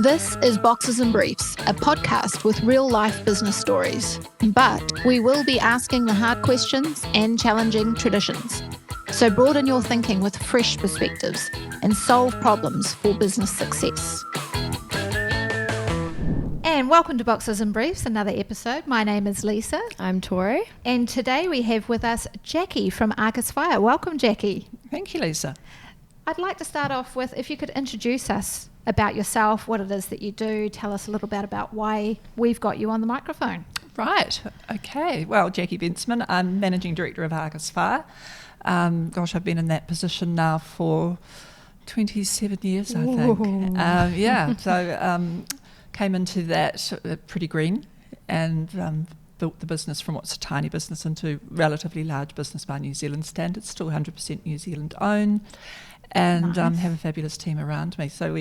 This is Boxes and Briefs, a podcast with real-life business stories. But we will be asking the hard questions and challenging traditions. So broaden your thinking with fresh perspectives and solve problems for business success. And welcome to Boxes and Briefs, another episode. My name is Lisa. I'm Tori. And today we have with us Jacqui from Argus Fire. Welcome, Jacqui. Thank you, Lisa. I'd like to start off with, if you could introduce us about yourself, what it is that you do, tell us a little bit about why we've got you on the microphone. Right, okay. Well, Jacqui Bensemann, I'm Managing Director of Argus Fire. I've been in that position now for 27 years, I think. So came into that pretty green and built the business from what's a tiny business into relatively large business by New Zealand standards, still 100% New Zealand owned, and Nice. have a fabulous team around me. So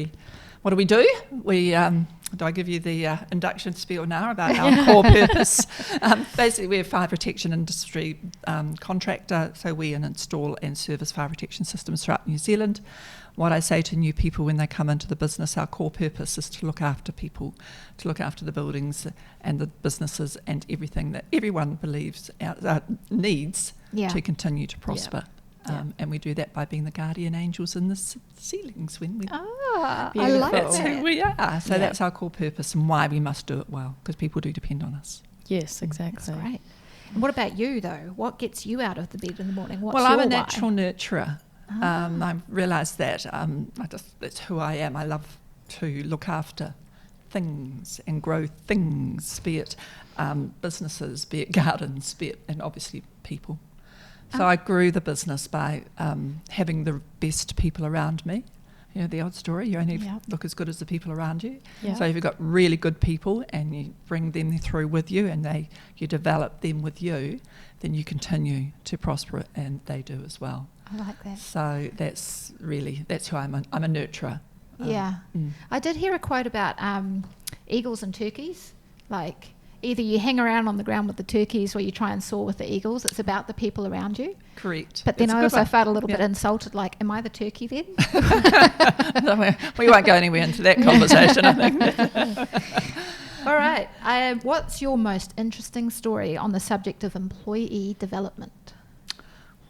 what do? We do I give you the induction spiel now about our core purpose? Basically, we're a fire protection industry contractor, so we install and service fire protection systems throughout New Zealand. What I say to new people when they come into the business, our core purpose is to look after people, to look after the buildings and the businesses and everything that everyone believes needs to continue to prosper. And we do that by being the guardian angels in the ceilings when we... I like That's that. who we are. So that's our core purpose and why we must do it well, because people do depend on us. Yes, exactly. That's great. And what about you, though? What gets you out of the bed in the morning? What's Well, I'm your a why? natural nurturer. I realised that that's who I am. I love to look after things and grow things, be it businesses, be it gardens, and obviously people. So I grew the business by having the best people around me. You know, the old story, you only look as good as the people around you. Yeah. So if you've got really good people and you bring them through with you and you develop them with you, then you continue to prosper, and they do as well. I like that. So that's who I'm a nurturer. I did hear a quote about eagles and turkeys. Like, either you hang around on the ground with the turkeys or you try and soar with the eagles. It's about the people around you. Correct. But then It's a I good also one. felt a little bit insulted, like, am I the turkey then? We won't go anywhere into that conversation, I think. All right. What's your most interesting story on the subject of employee development?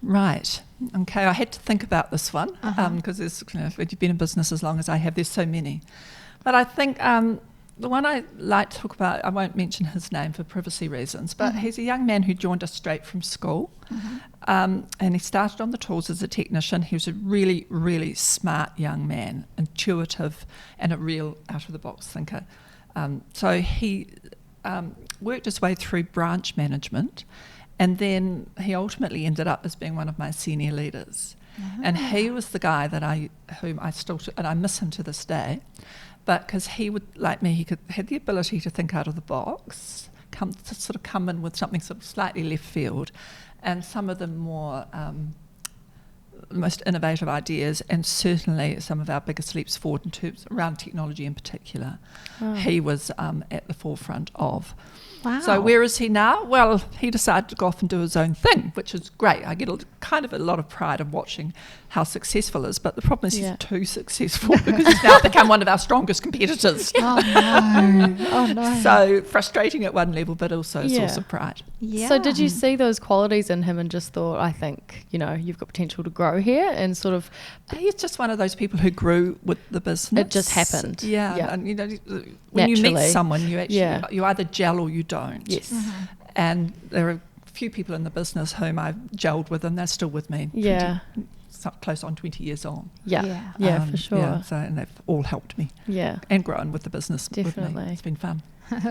Right. Okay, I had to think about this one because there's, if you've been in business as long as I have, there's so many. But I think the one I like to talk about, I won't mention his name for privacy reasons, but he's a young man who joined us straight from school. And he started on the tools as a technician. He was a really, really smart young man, intuitive and a real out-of-the-box thinker. So he worked his way through branch management, and then he ultimately ended up as being one of my senior leaders. And he was the guy whom I still, and I miss him to this day, but because he would, like me, had the ability to think out of the box, come in with something sort of slightly left field, and some of the more most innovative ideas, and certainly some of our biggest leaps forward in terms around technology in particular, he was at the forefront of. Wow. So where is he now? Well, he decided to go off and do his own thing, which is great. I get a lot of pride in watching how successful he is, but the problem is he's too successful because he's now become one of our strongest competitors. Oh, no. So frustrating at one level, but also a source of pride. Yeah. So did you see those qualities in him and just thought, I think, you've got potential to grow here, and sort of... He's just one of those people who grew with the business. It just happened. Yeah. And, when you meet Naturally. someone, you actually you either gel or you don't. Yes. And there are a few people in the business whom I've gelled with, and they're still with me. Yeah. Close on 20 years on. Yeah, for sure. Yeah, and they've all helped me. Yeah. And grown with the business with Definitely. me. It's been fun.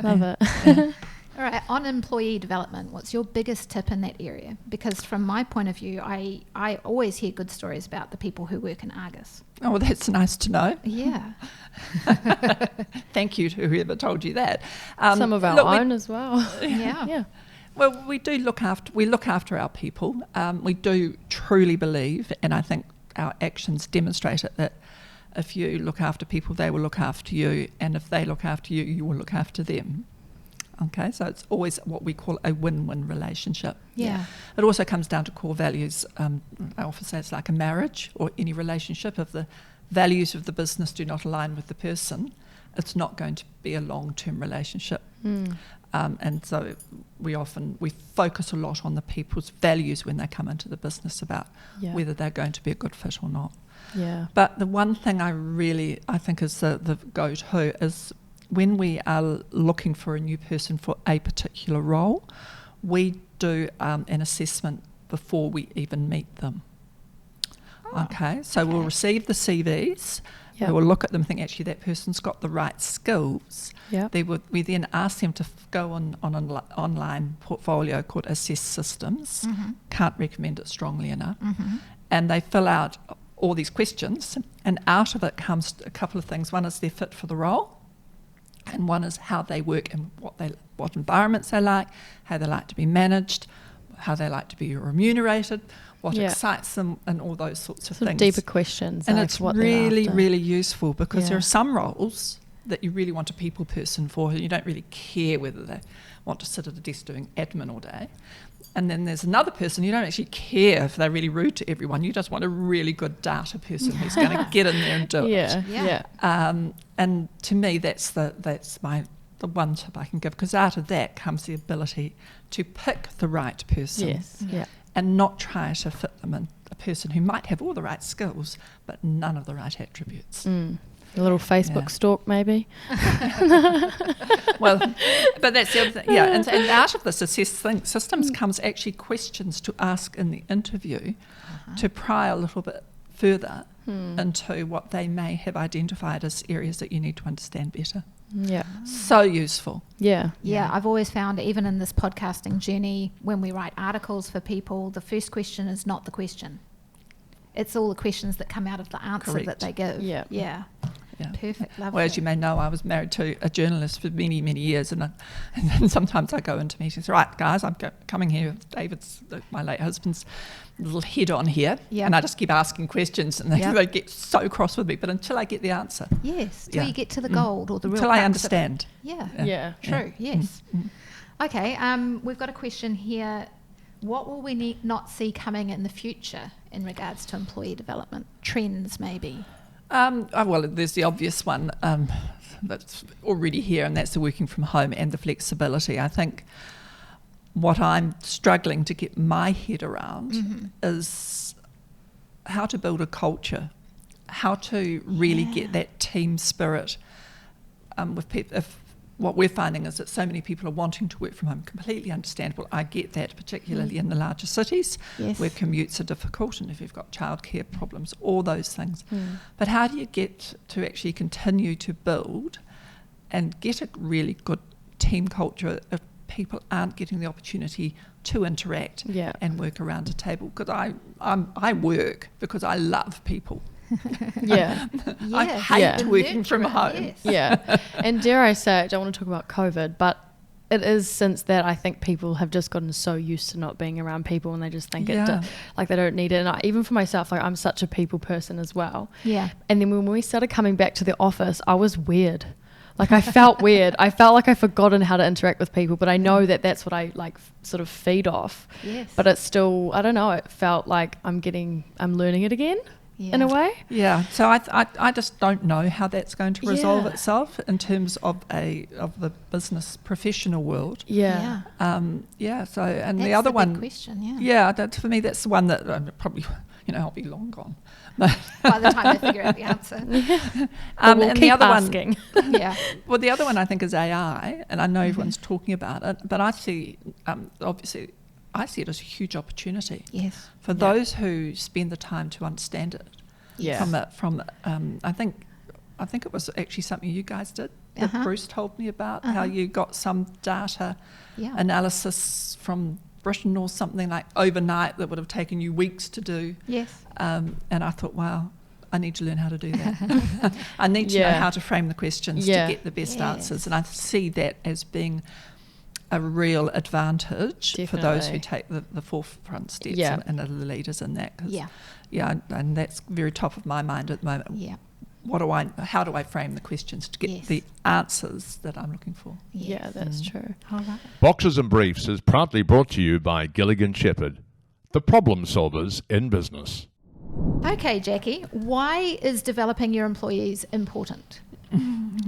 Love it. All right, on employee development, what's your biggest tip in that area? Because from my point of view, I always hear good stories about the people who work in Argus. Oh, well, that's nice to know. Yeah. Thank you to whoever told you that. Some of our own as well. Yeah. Well, we look after our people. We do truly believe, and I think our actions demonstrate it, that if you look after people, they will look after you, and if they look after you, you will look after them. Okay, so it's always what we call a win-win relationship. Yeah. It also comes down to core values. I often say it's like a marriage or any relationship. If the values of the business do not align with the person, it's not going to be a long-term relationship. And so we focus a lot on the people's values when they come into the business about whether they're going to be a good fit or not. Yeah. But the one thing I think is the go-to is when we are looking for a new person for a particular role, we do an assessment before we even meet them. Okay, so we'll receive the CVs. Yep. We will look at them and think, actually, that person's got the right skills. Yep. We then ask them to go on an online portfolio called Assess Systems. Can't recommend it strongly enough. And they fill out all these questions, and out of it comes a couple of things. One is their fit for the role, and one is how they work and what environments they like, how they like to be managed, how they like to be remunerated, what excites them, and all those sorts of things. Deeper questions. And it's really, really useful because there are some roles that you really want a people person for, who you don't really care whether they want to sit at a desk doing admin all day. And then there's another person you don't actually care if they're really rude to everyone. You just want a really good data person who's going to get in there and do it. And to me, that's the one tip I can give, because out of that comes the ability to pick the right person. And not try to fit them in a person who might have all the right skills but none of the right attributes. A little Facebook stalk, maybe. Well, but that's the other thing. Yeah, and out of this systems comes actually questions to ask in the interview to pry a little bit further into what they may have identified as areas that you need to understand better. Yeah. So useful. Yeah, I've always found, even in this podcasting journey, when we write articles for people, the first question is not the question. It's all the questions that come out of the answer that they give. Yeah. Perfect. Lovely. Well, as you may know, I was married to a journalist for many, many years, and sometimes I go into meetings. Right, guys, I'm coming here with David's, my late husband's little head on here, and I just keep asking questions, and they get so cross with me. But until I get the answer, till you get to the gold or the real, until I understand. True. Yes. Okay. We've got a question here. What will we not see coming in the future in regards to employee development trends, maybe? Well, there's the obvious one that's already here, and that's the working from home and the flexibility. I think what I'm struggling to get my head around is how to build a culture, how to really get that team spirit with people. What we're finding is that so many people are wanting to work from home. Completely understandable. I get that, particularly in the larger cities where commutes are difficult, and if you've got childcare problems, all those things. But how do you get to actually continue to build and get a really good team culture if people aren't getting the opportunity to interact and work around a table? Because I work because I love people. I hate working from home. And dare I say, I don't want to talk about COVID, but it is since that I think people have just gotten so used to not being around people, and they just think like they don't need it. And even for myself, like I'm such a people person as well. And then when we started coming back to the office, I was weird. Like I felt weird. I felt like I'd forgotten how to interact with people, but I know that that's what I like sort of feed off. But it's still, I don't know, it felt like I'm learning it again. In a way. So I just don't know how that's going to resolve itself in terms of the business professional world. So and that's the other one. Big question, that, for me, that's the one that probably I'll be long gone by the time they figure out the answer. We'll and keep the other asking. Well, the other one I think is AI, and I know everyone's talking about it, but I see obviously. I see it as a huge opportunity for those who spend the time to understand it. From I think it was actually something you guys did that Bruce told me about, how you got some data analysis from Britain or something like overnight that would have taken you weeks to do. And I thought, wow, I need to learn how to do that. I need to know how to frame the questions to get the best answers, and I see that as being a real advantage for those who take the forefront steps and are the leaders in that. And that's very top of my mind at the moment. How do I frame the questions to get the answers that I'm looking for? That's true. All right. Boxes and Briefs is proudly brought to you by Gilligan Shepherd, the problem solvers in business. Okay, Jacqui, why is developing your employees important?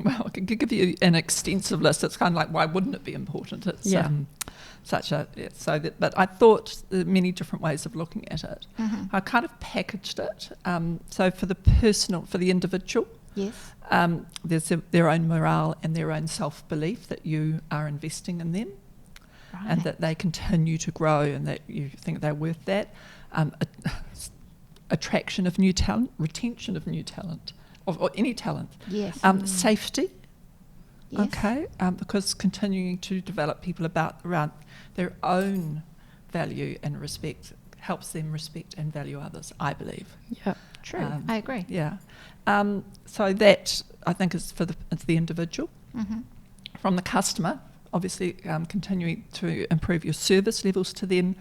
Well, I could give you an extensive list. It's kind of like, why wouldn't it be important? It's but I thought there are many different ways of looking at it. Mm-hmm. I kind of packaged it. So for the individual, Yes. there's their own morale and their own self-belief that you are investing in them, Right. and that they continue to grow, and that you think they're worth that. Attraction of new talent, retention of new talent, or any talent. Yes. Safety. Yes. Okay, because continuing to develop people around their own value and respect helps them respect and value others, I believe. Yeah. True. I agree. Yeah. So that, I think, is it's the individual. Mm-hmm. From the customer, obviously continuing to improve your service levels to them,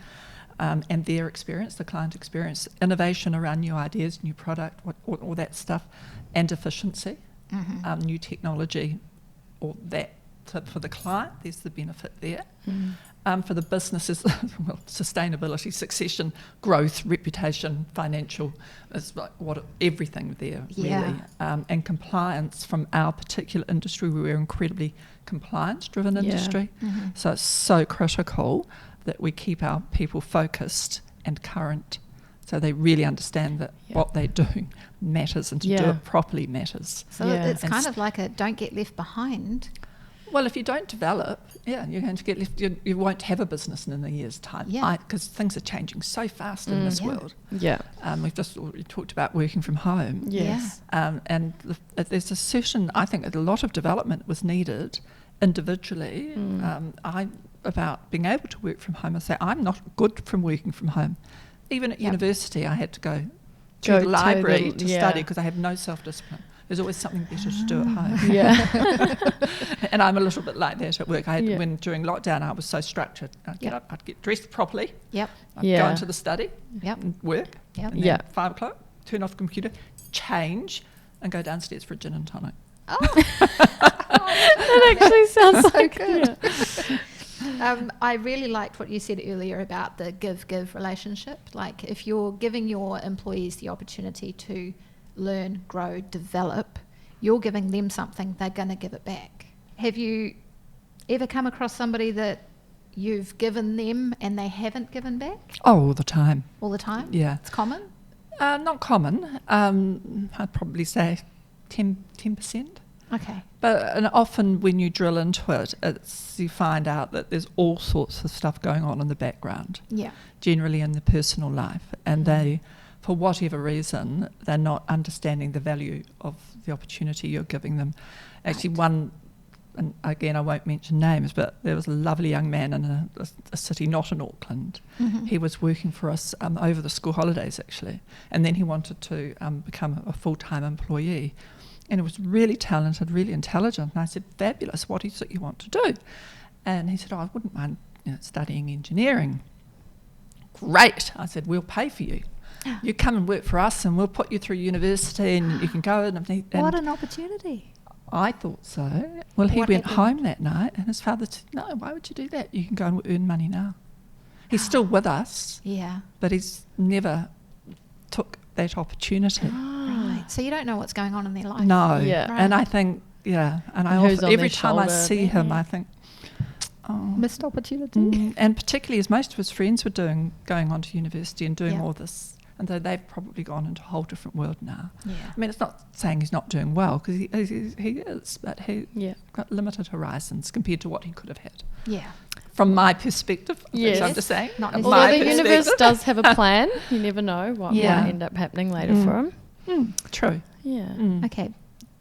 and their experience, the client experience, innovation around new ideas, new product, all that stuff, and efficiency, Mm-hmm. new technology, or that. So for the client, there's the benefit there. For the businesses, well, sustainability, succession, growth, reputation, financial, is like everything there, Yeah. really. And compliance from our particular industry, we're incredibly compliance-driven Yeah. industry. Mm-hmm. So it's so critical that we keep our people focused and current, so they really understand that what they're doing matters, and to do it properly matters. So it's kind of like a don't get left behind. Well, if you don't develop, you're going to get left. You won't have a business in a year's time. Yeah. Because things are changing so fast in this world. Yeah. We've just already talked about working from home. Yes. And there's a certain, I think, a lot of development was needed individually. About being able to work from home. I say I'm not good from working from home. Even at university, I had to go to the library to study because I have no self-discipline. There's always something better to do at home. Yeah. And I'm a little bit like that at work. When during lockdown I was so structured. I'd get up, I'd get dressed properly. Yep. I'd go into the study. Yep. And work. Yep. And then 5 o'clock, turn off the computer, change, and go downstairs for a gin and tonic. Oh, That actually sounds so like good. Yeah. I really liked what you said earlier about the give-give relationship. Like if you're giving your employees the opportunity to learn, grow, develop, you're giving them something, they're going to give it back. Have you ever come across somebody that you've given them and they haven't given back? Oh, all the time. All the time? Yeah. It's common? Not common. I'd probably say 10%. Okay. And often when you drill into it, you find out that there's all sorts of stuff going on in the background, Yeah. generally in their personal life, and they, for whatever reason, they're not understanding the value of the opportunity you're giving them. Actually, one, and again, I won't mention names, but there was a lovely young man in a city not in Auckland. Mm-hmm. He was working for us over the school holidays, actually, and then he wanted to become a full-time employee. And he was really talented, really intelligent. And I said, fabulous, what is it you want to do? And he said, I wouldn't mind studying engineering. Great. I said, we'll pay for you. You come and work for us and we'll put you through university and you can go. And what an opportunity. I thought so. Well, he What went happened? home that night and his father said, no, why would you do that? You can go and earn money now. He's still with us, Yeah. but he's never took that opportunity. Right. So you don't know what's going on in their life. No. Yeah. And I think, and I And who's often, on every their time I shoulder, see him, I think, Missed opportunity. and particularly as most of his friends were going on to university and doing Yeah. all this, and they've probably gone into a whole different world now. Yeah. I mean, it's not saying he's not doing well, because he is, but he's got limited horizons compared to what he could have had. Yeah. From my perspective, Yes. so I'm just saying. Not from necessarily. my Although the universe perspective. does have a plan, you never know what Yeah. might end up happening later for him. True. Yeah. Okay.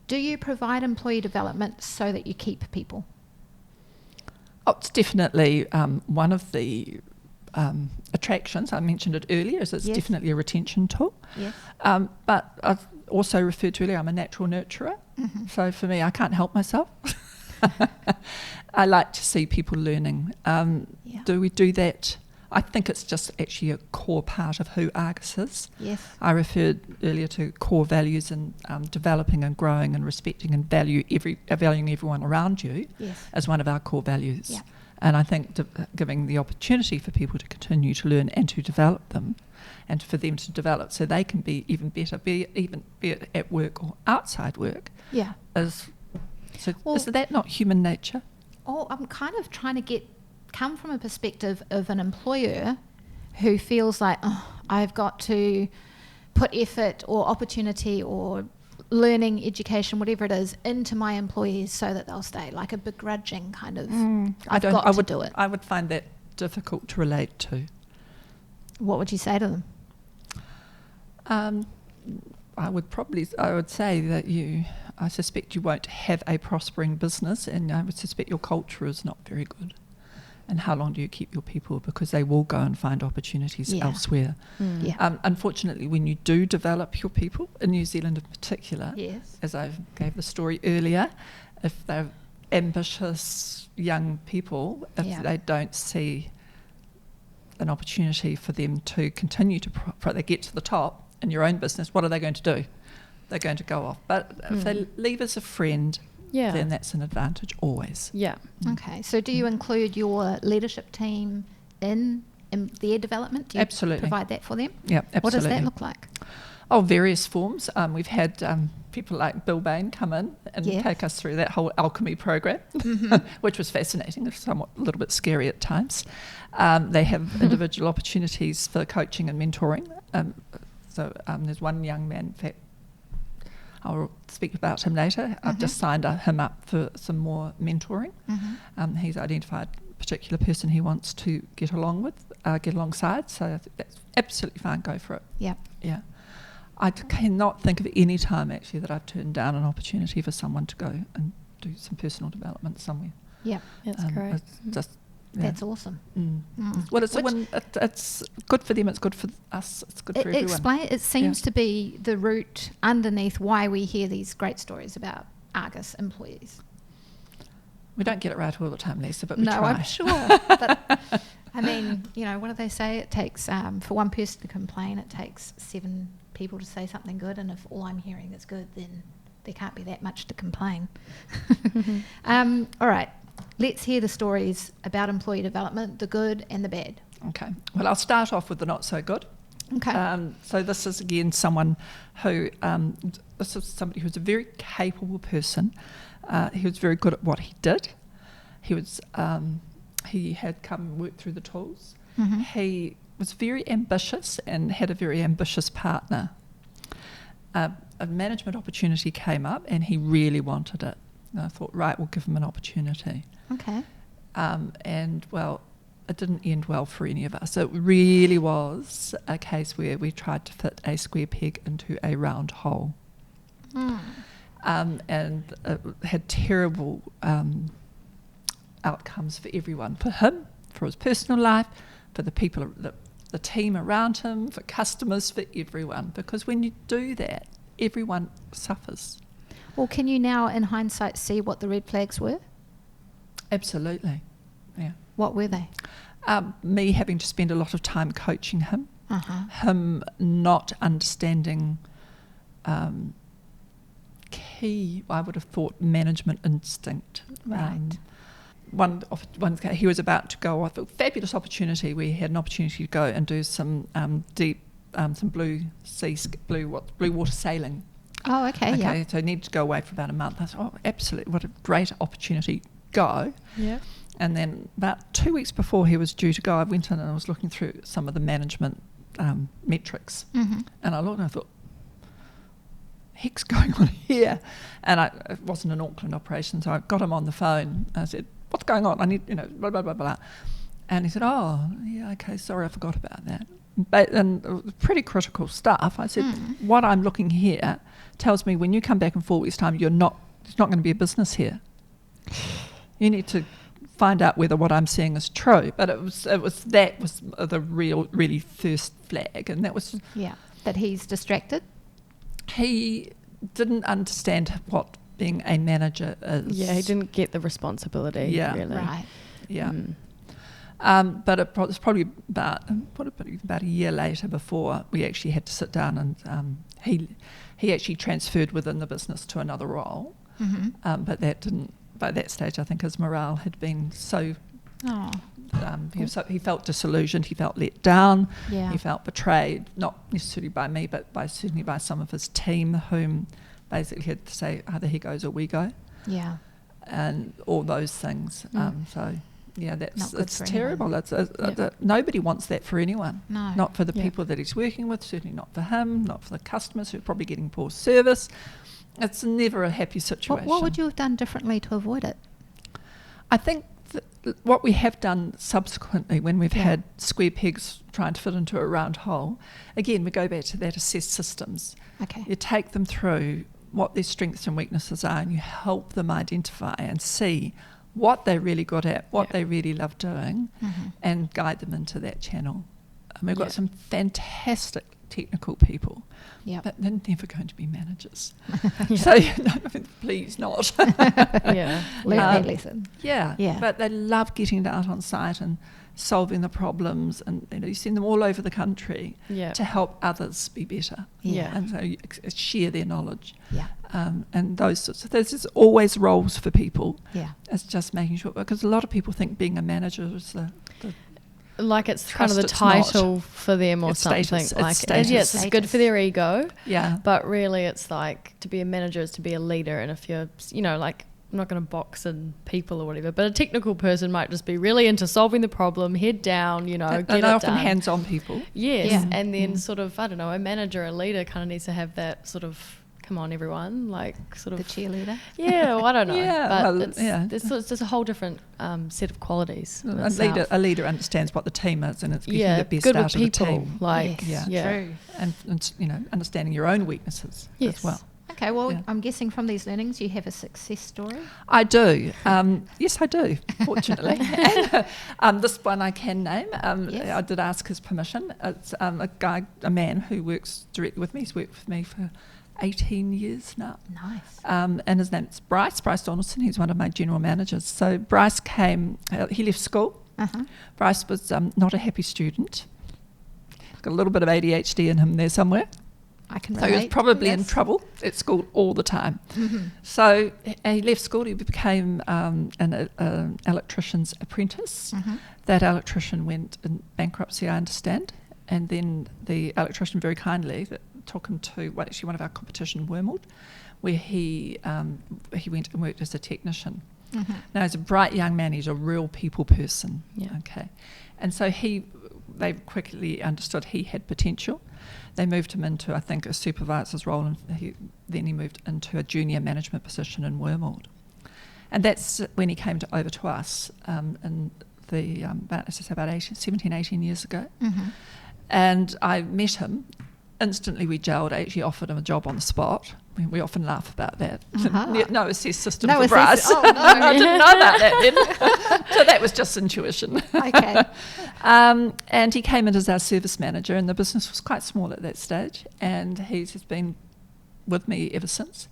Do you provide employee development so that you keep people? Oh, it's definitely one of the attractions. I mentioned it earlier, is it's Yes. definitely a retention tool. Yes. But I've also referred to earlier, I'm a natural nurturer. Mm-hmm. So for me, I can't help myself. I like to see people learning. Yeah. Do we do that? I think it's just actually a core part of who Argus is. Yes. I referred earlier to core values and developing and growing and respecting and valuing everyone around you Yes. as one of our core values. Yeah. And I think giving the opportunity for people to continue to learn and to develop them, and for them to develop so they can be even better, be it at work or outside work, Yeah. is So is that not human nature? I'm kind of trying to come from a perspective of an employer who feels like, I've got to put effort or opportunity or learning, education, whatever it is, into my employees so that they'll stay, like a begrudging kind of, I've got to do it. I would find that difficult to relate to. What would you say to them? I would say that I suspect you won't have a prospering business, and I would suspect your culture is not very good. And how long do you keep your people? Because they will go and find opportunities elsewhere. Unfortunately, when you do develop your people, in New Zealand in particular, as I gave the story earlier, if they're ambitious young people, if they don't see an opportunity for them to continue to they get to the top in your own business, what are they going to do? They're going to go off. But if they leave as a friend, then that's an advantage always. Okay, so do you include your leadership team in their development? Do you absolutely provide that for them? Yeah, absolutely. What does that look like? Various forms. We've had people like Bill Bain come in and take us through that whole alchemy program, which was fascinating, somewhat a little bit scary at times. They have individual opportunities for coaching and mentoring. So there's one young man, in fact, I'll speak about him later. I've just signed him up for some more mentoring. He's identified a particular person he wants to get alongside. So I think that's absolutely fine. Go for it. Yeah. I cannot think of any time actually that I've turned down an opportunity for someone to go and do some personal development somewhere. Yeah, that's great. It's just that's awesome. Well, it's good for them. It's good for us. It's good for everyone. It seems to be the root underneath why we hear these great stories about Argus employees. We don't get it right all the time, Lisa, but we try. No, I'm sure. But, I mean, what do they say? It takes, for one person to complain, it takes 7 people to say something good, and if all I'm hearing is good, then there can't be that much to complain. All right. Let's hear the stories about employee development, the good and the bad. Okay. Well, I'll start off with the not so good. Okay. So this is, again, someone who, this is somebody who's a very capable person. He was very good at what he did. He had come and worked through the tools. He was very ambitious and had a very ambitious partner. A management opportunity came up and he really wanted it. And I thought, right, we'll give him an opportunity. Okay. And, well, it didn't end well for any of us. It really was a case where we tried to fit a square peg into a round hole. And it had terrible outcomes for everyone. For him, for his personal life, for the people, the team around him, for customers, for everyone. Because when you do that, everyone suffers. Well, can you now, in hindsight, see what the red flags were? Absolutely, yeah. What were they? Me having to spend a lot of time coaching him, him not understanding key, I would have thought, management instinct. Right. He was about to go off, a fabulous opportunity. We had an opportunity to go and do some deep, some blue water sailing. Oh, okay, yeah. So I needed to go away for about a month. I thought, oh, absolutely, what a great opportunity. Go. Yeah. And then about 2 weeks before he was due to go, I went in and I was looking through some of the management metrics. And I looked and I thought, heck's going on here? And it wasn't an Auckland operation, so I got him on the phone. I said, what's going on? I need, blah, blah, blah, blah. And he said, oh, yeah, okay, sorry, I forgot about that. And it was pretty critical stuff. I said, what I'm looking here tells me when you come back in 4 weeks' time, there's not going to be a business here. You need to find out whether what I'm seeing is true. But that was the really first flag, and that was that he's distracted. He didn't understand what being a manager is. Yeah, he didn't get the responsibility. Yeah, really. Right. Yeah. But it was probably about a year later before we actually had to sit down and he actually transferred within the business to another role. But that didn't. By that stage, I think his morale had been so. He felt disillusioned. He felt let down. Yeah. He felt betrayed, not necessarily by me, but certainly by some of his team, whom basically had to say either he goes or we go. Yeah. and all those things. So yeah, it's terrible. Nobody wants that for anyone. No. Not for the people that he's working with, certainly not for him, not for the customers who are probably getting poor service. It's never a happy situation. What would you have done differently to avoid it? I think what we have done subsequently when we've had square pegs trying to fit into a round hole, again, we go back to that assess systems. Okay. You take them through what their strengths and weaknesses are, and you help them identify and see what they're really good at, what they really love doing, and guide them into that channel. And we've got some fantastic technical people, but they're never going to be managers. So please not. Learn that lesson. But they love getting out on site and solving the problems, and you send them all over the country to help others be better. And so you share their knowledge. And those sorts of things. There's always roles for people. It's just making sure, because a lot of people think being a manager is the like it's kind of the title for them or something. It's good for their ego. But really it's like to be a manager is to be a leader, and if you're, like, I'm not going to box in people or whatever, but a technical person might just be really into solving the problem, head down, get it done. And they're often hands-on people. And then sort of, I don't know, a manager, a leader kind of needs to have that sort of, come on everyone, like sort of the cheerleader. I don't know. It's just a whole different set of qualities. A leader understands what the team is, and it's getting the best out of the team. True. And understanding your own weaknesses as well. Okay, well, I'm guessing from these learnings you have a success story. I do. Yes, I do, fortunately. And, this one I can name. I did ask his permission. It's a man who works directly with me. He's worked with me for 18 years now. Nice. And his name's Bryce Donaldson. He's one of my general managers. So Bryce came, he left school. Bryce was not a happy student. He's got a little bit of ADHD in him there somewhere. I can relate. So he was probably in trouble at school all the time. So he left school. He became an electrician's apprentice. That electrician went in bankruptcy, I understand. And then the electrician very kindly took him to one of our competition, Wormald, where he went and worked as a technician. Now, he's a bright young man. He's a real people person. Okay. And so they quickly understood he had potential. They moved him into, I think, a supervisor's role, and then he moved into a junior management position in Wormald. And that's when he came over to us in about 17, 18 years ago. And I met him. Instantly we gelled. I actually offered him a job on the spot. We often laugh about that. No assess system for Bryce. Oh, no. I didn't know about that then. So that was just intuition. Okay. And he came in as our service manager, and the business was quite small at that stage. And he's been with me ever since.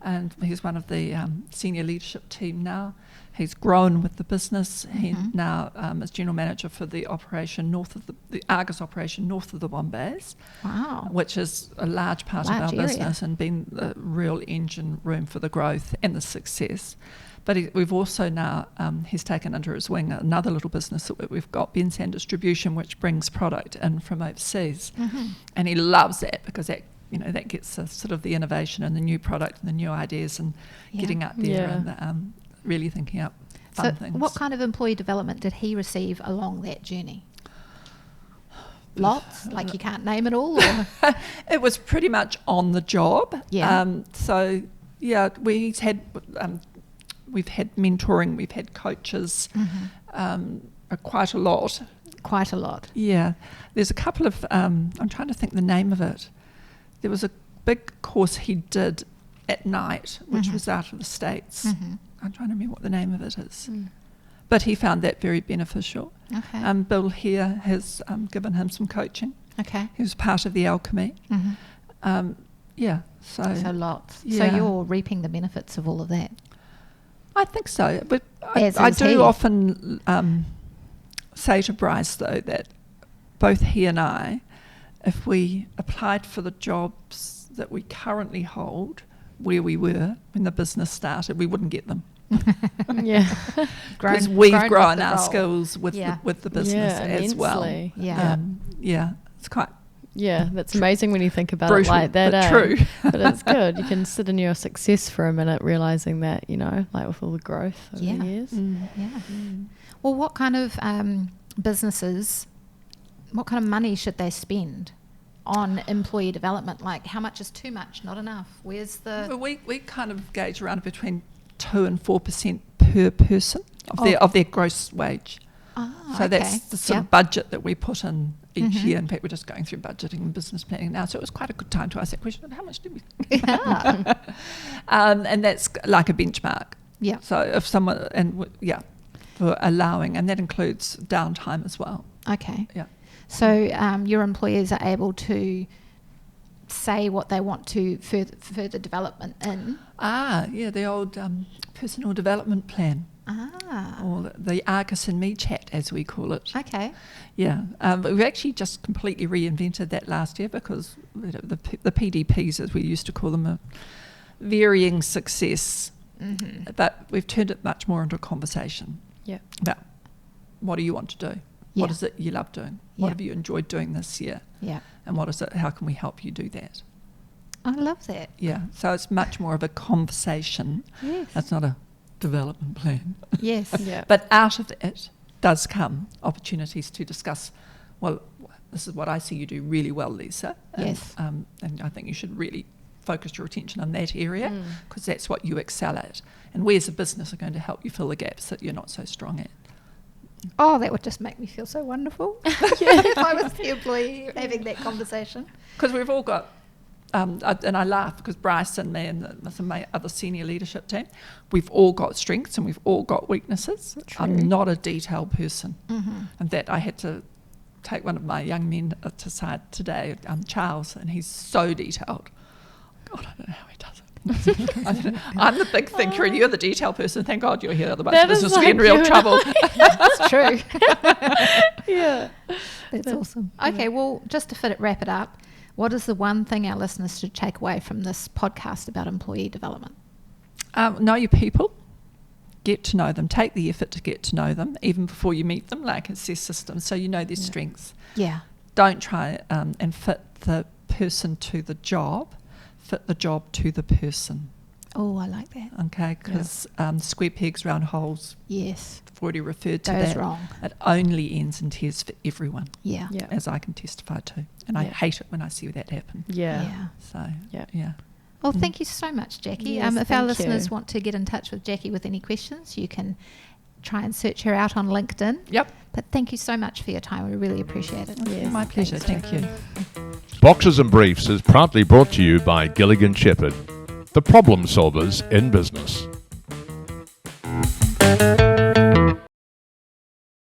And he's one of the senior leadership team now. He's grown with the business. He now is general manager for the operation the Argus operation north of the Wombays. Wow. Which is a large part of our business and been the real engine room for the growth and the success. But we've also now, he's taken under his wing another little business that we've got, Bensemann Distribution, which brings product in from overseas. And he loves that because that gets us sort of the innovation and the new product and the new ideas and getting out there and really thinking up fun things. What kind of employee development did he receive along that journey? Lots? Like you can't name it all? Or? It was pretty much on the job. We've had mentoring, we've had coaches, quite a lot. Quite a lot. Yeah. There's a couple of, I'm trying to think the name of it. There was a big course he did at night, which was out of the States. I'm trying to remember what the name of it is. But he found that very beneficial. Okay. Bill here has given him some coaching. Okay. He was part of the alchemy. So lots. Yeah. So you're reaping the benefits of all of that. I think so. But I do often say to Bryce, though, that both he and I, if we applied for the jobs that we currently hold where we were when the business started, we wouldn't get them. Because we've grown our skills with the business as well. It's quite Yeah, that's amazing when you think about Brutal, it like that. but true. But it's good. You can sit in your success for a minute, realizing that, like with all the growth over the years. Well, what kind of businesses, what kind of money should they spend on employee development? Like, how much is too much, not enough? Where's the... Well, we kind of gauge around between 2 and 4% per person of their gross wage. So that's the sort of budget that we put in each year. In fact, we're just going through budgeting and business planning now, so it was quite a good time to ask that question. How much did we? And that's like a benchmark. Yeah. So if someone for allowing, and that includes downtime as well. Okay. Yeah. So your employers are able to say what they want to further development in. The old personal development plan. Or the Argus and Me chat, as we call it. Okay. Yeah. But we've actually just completely reinvented that last year because the PDPs, as we used to call them, are varying success. Mm-hmm. But we've turned it much more into a conversation. Yeah. About what do you want to do? Yeah. What is it you love doing? What have you enjoyed doing this year? Yeah. And what is it? How can we help you do that? I love that. Yeah. So it's much more of a conversation. Yes. It's not a development plan. Yes. Yeah. But out of it does come opportunities to discuss, well, this is what I see you do really well, Lisa. And, Yes. And I think you should really focus your attention on that area because that's what you excel at. And we as a business are going to help you fill the gaps that you're not so strong at. Oh, that would just make me feel so wonderful. If I was the employee having that conversation. Because we've all got, and I laugh because Bryce and me and some of my other senior leadership team, we've all got strengths and we've all got weaknesses. True. I'm not a detail person. Mm-hmm. And that I had to take one of my young men to side today, Charles, and he's so detailed. God, I don't know how he does it. I'm the big thinker and you're the detail person. Thank God you're here, otherwise business will be in real trouble. That's true. Yeah. That's awesome. Okay, well, just to wrap it up, what is the one thing our listeners should take away from this podcast about employee development? Know your people. Get to know them. Take the effort to get to know them, even before you meet them, like assess systems, so you know their strengths. Yeah. Don't try and fit the person to the job. Fit the job to the person. Oh, I like that. Okay, because square pegs, round holes. Yes. I've already referred to Goes that. wrong. It only ends in tears for everyone, Yeah. Yeah. as I can testify to. And I hate it when I see that happen. Yeah. So, Yeah. yeah. Well, thank you so much, Jacqui. Yes, If our thank listeners you. want to get in touch with Jacqui with any questions, you can try and search her out on LinkedIn. Yep. But thank you so much for your time. We really appreciate it. Yes, My pleasure. Thank you. Boxes and Briefs is proudly brought to you by Gilligan Shepherd, the problem solvers in business.